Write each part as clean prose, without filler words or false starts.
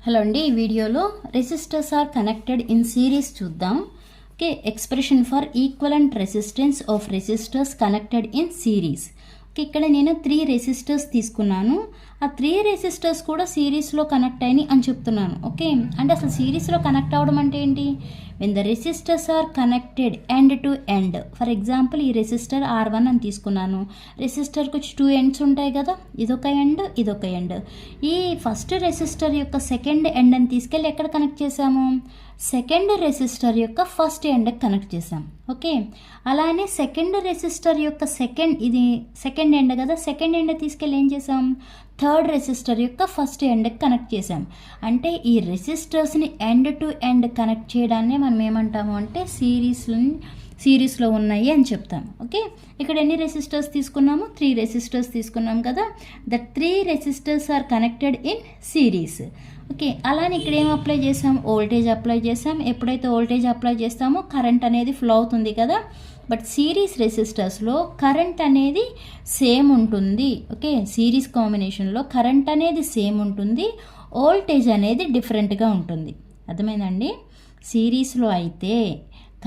Hello అండి, ఈ వీడియోలో resistors are connected in series చూద్దాం. Okay, expression for equivalent resistance of resistors connected in series. Okay, ఇక్కడ నేను 3 రెసిస్టర్స్ తీసుకున్నాను. ఆ 3 రెసిస్టర్స్ కూడా సిరీస్లో కనెక్ట్ అయినాయి అని చెప్తున్నాను. ఓకే, అంటే అసలు సిరీస్లో కనెక్ట్ అవ్వడం అంటే ఏంటి? When the resistors are connected end to end. For example ఈ రెసిస్టర్ R1 అని తీసుకున్నాను. రెసిస్టర్కి వచ్చి 2 ఎండ్స్ ఉంటాయి కదా, ఇదొక ఎండ్, ఇదొక ఎండ్. ఈ ఫస్ట్ రెసిస్టర్ యొక్క సెకండ్ ఎండ్ అని తీసుకెళ్ళి ఎక్కడ కనెక్ట్ చేసాము? సెకండ్ రెసిస్టర్ యొక్క ఫస్ట్ ఎండ్కి కనెక్ట్ చేసాం. ఓకే, అలానే సెకండ్ రెసిస్టర్ యొక్క ఇది సెకండ్ ఎండ్ కదా, సెకండ్ ఎండ్ తీసుకెళ్ళి ఏం చేసాం? థర్డ్ రెసిస్టర్ యొక్క ఫస్ట్ ఎండ్కి కనెక్ట్ చేసాం. అంటే ఈ రెసిస్టర్స్ని ఎండ్ టు ఎండ్ కనెక్ట్ చేయడాన్ని మనం ఏమంటాము అంటే సిరీస్లో ఉన్నాయి అని చెప్తాం. ఓకే, ఇక్కడ ఎన్ని రెసిస్టర్స్ తీసుకున్నాము? 3 రెసిస్టర్స్ తీసుకున్నాం కదా. The 3 resistors are connected in series. Okay, అలానే ఇక్కడ ఏం అప్లై చేసాం? వోల్టేజ్ అప్లై చేసాం. ఎప్పుడైతే వోల్టేజ్ అప్లై చేస్తామో కరెంట్ అనేది ఫ్లో అవుతుంది కదా. బట్ సిరీస్ రెసిస్టర్స్లో కరెంట్ అనేది సేమ్ ఉంటుంది. ఓకే, సిరీస్ కాంబినేషన్లో కరెంట్ అనేది సేమ్ ఉంటుంది, వోల్టేజ్ అనేది డిఫరెంట్గా ఉంటుంది. అర్థమైందండి? సిరీస్లో అయితే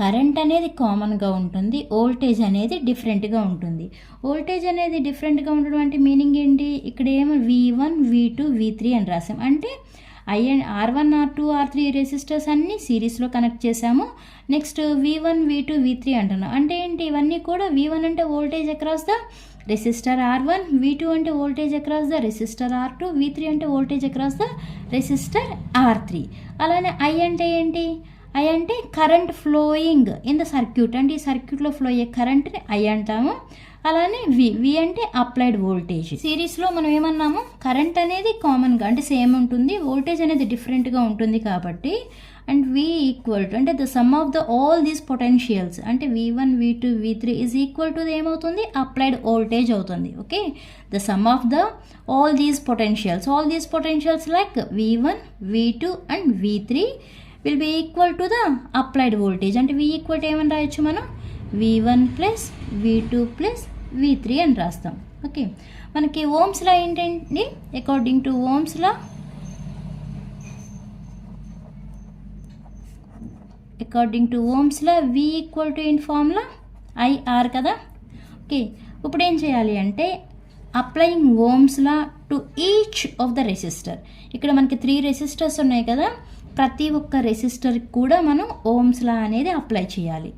కరెంట్ అనేది కామన్గా ఉంటుంది, వోల్టేజ్ అనేది డిఫరెంట్గా ఉంటుంది. వోల్టేజ్ అనేది డిఫరెంట్గా ఉండడం అంటే మీనింగ్ ఏంటి? ఇక్కడ ఏమో V1, V2, V3 అని రాసాం. అంటే R1, R2, R3 రెసిస్టర్స్ అన్నీ సిరీస్లో కనెక్ట్ చేసాము. నెక్స్ట్ V1, V2, V3 అంటున్నాం. అంటే ఏంటి? ఇవన్నీ కూడా V1 అంటే voltage across the resistor R1, V2 అంటే voltage across the resistor R2, V3 అంటే voltage across the resistor R3. అలానే I అంటే ఏంటి? I అంటే current flowing in the circuit. అంటే ఈ సర్క్యూట్లో ఫ్లో అయ్యే కరెంట్ని I అంటాము. అలానే V అంటే అప్లైడ్ వోల్టేజ్. సిరీస్లో మనం ఏమన్నాము? కరెంట్ అనేది కామన్గా అంటే సేమ్ ఉంటుంది, వోల్టేజ్ అనేది డిఫరెంట్గా ఉంటుంది కాబట్టి. అండ్ V ఈక్వల్ టు అంటే the sum of the all these potentials అంటే V1, V2, V3 is equal to ఏమవుతుంది? అప్లైడ్ వోల్టేజ్ అవుతుంది. Okay, the sum of the all these potentials like V1, V2 and V3 will be equal to the applied voltage. అంటే V equal to ఏమని రాయొచ్చు మనం? V1 plus V2 plus V3 అని రాస్తాం. Okay, మనకి Ohm's law ఏంటండి? According to Ohm's law V equal to in formula IR కదా. Okay, ఇప్పుడు ఏం చేయాలి అంటే applying Ohm's law to each of the resistor. ఇక్కడ మనకి 3 రెసిస్టర్స్ ఉన్నాయి కదా, ప్రతి ఒక్క రెసిస్టర్కి కూడా మనం ఓమ్స్ లా అనేది అప్లై చేయాలి.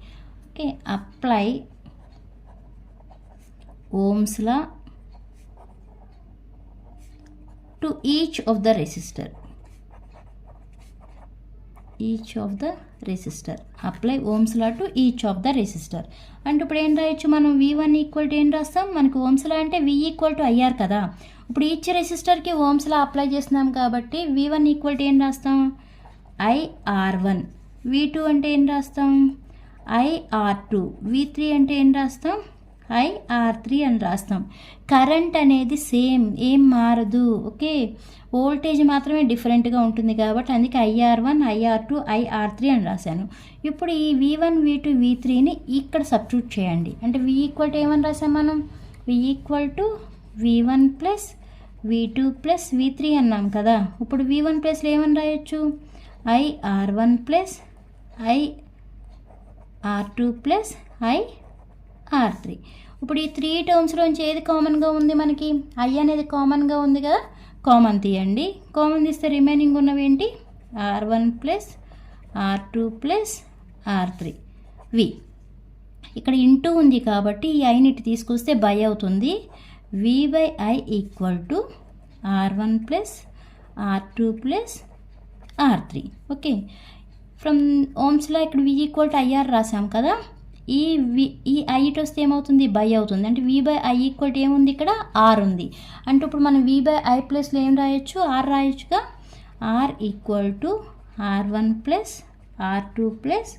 Okay, apply Ohm's law to each of the resistor. Apply Ohm's law to each of the resistor. అంటే ఇప్పుడు ఏం రాయొచ్చు మనం? V1 ఈక్వల్ టు ఏం రాస్తాం? మనకు ఓమ్స్ లా అంటే V ఈక్వల్ టు IR కదా. ఇప్పుడు ఈచ్ రెసిస్టర్కి ఓమ్స్ లా అప్లై చేస్తున్నాం కాబట్టి V1 ఈక్వల్ టు ఏం రాస్తాం? IR1. V2 అంటే ఏం రాస్తాం? IR2. V3 అంటే ఏం రాస్తాం? IR3 అని రాస్తాం. కరెంట్ అనేది సేమ్, ఏం మారదు. ఓకే, వోల్టేజ్ మాత్రమే డిఫరెంట్గా ఉంటుంది కాబట్టి అందుకే IR1, IR2, IR3 అని రాశాను. ఇప్పుడు ఈ V1, V2, V3ని ఇక్కడ సబ్స్టిట్యూట్ చేయండి. అంటే V ఈక్వల్ టు ఏమని రాసాం మనం? V equal to V1 plus V2 plus V3 అన్నాం కదా. ఇప్పుడు V1 ప్లస్లో ఏమని రాయొచ్చు? IR1 plus IR2 plus IR3. ఇప్పుడు ఈ 3 టర్మ్స్లోంచి ఏది కామన్గా ఉంది మనకి? I అనేది కామన్గా ఉంది కదా, కామన్ తీయండి. కామన్ తీస్తే రిమైనింగ్ ఉన్నవి ఏంటి? R1 plus R2 plus R3 V. ఇక్కడ ఇంటూ ఉంది కాబట్టి ఈ ఐని తీసుకొస్తే బై అవుతుంది. V/I equal to R1 plus R2 plus R3. Okay, from ఓమ్స్లో ఇక్కడ V ఈక్వల్ టు IR రాసాం కదా. ఈ I ఇటు వస్తే ఏమవుతుంది? బై అవుతుంది. అంటే V/I ఈక్వల్ టు ఏముంది? ఇక్కడ R ఉంది. అంటే ఇప్పుడు మనం V/I ప్లస్లో ఏం రాయొచ్చు? R రాయొచ్చుగా. R equal to R1 plus R2 plus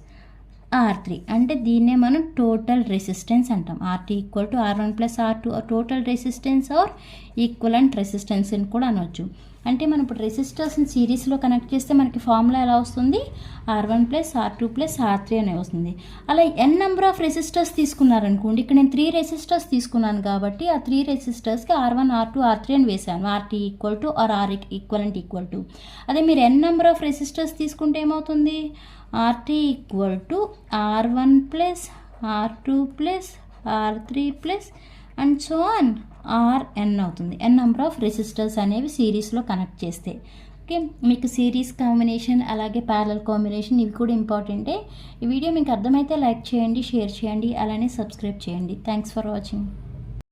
R3. అంటే దీన్నే మనం టోటల్ రెసిస్టెన్స్ అంటాం. RT equal to R1 plus R2 total resistance are equivalent resistance అని కూడా అనవచ్చు. అంటే మనం ఇప్పుడు రెసిస్టర్స్ని సిరీస్లో కనెక్ట్ చేస్తే మనకి ఫార్ములా ఎలా వస్తుంది, R1 + R2 + R3 అనే వస్తుంది. అలా n నెంబర్ ఆఫ్ రెసిస్టర్స్ తీసుకున్నారనుకోండి, ఇక్కడ నేను 3 రెసిస్టర్స్ తీసుకున్నాను కాబట్టి ఆ 3 రెసిస్టర్స్కి R1, R2, R3 అని వేసాను. RT = or R equivalent = అదే మీరు n నెంబర్ ఆఫ్ రెసిస్టర్స్ తీసుకుంటే ఏమవుతుంది, RT = R1 + R2 + R3 + and so on Rn అవుతుంది. n నెంబర్ ఆఫ్ రెసిస్టర్స్ అనేవి సిరీస్లో కనెక్ట్ చేస్తే. ఓకే, మీకు సిరీస్ కాంబినేషన్ అలాగే ప్యారలల్ కాంబినేషన్ ఇవి కూడా ఇంపార్టెంటే. ఈ వీడియో మీకు అర్థమైతే లైక్ చేయండి, షేర్ చేయండి, అలానే సబ్స్క్రైబ్ చేయండి. Thanks for watching.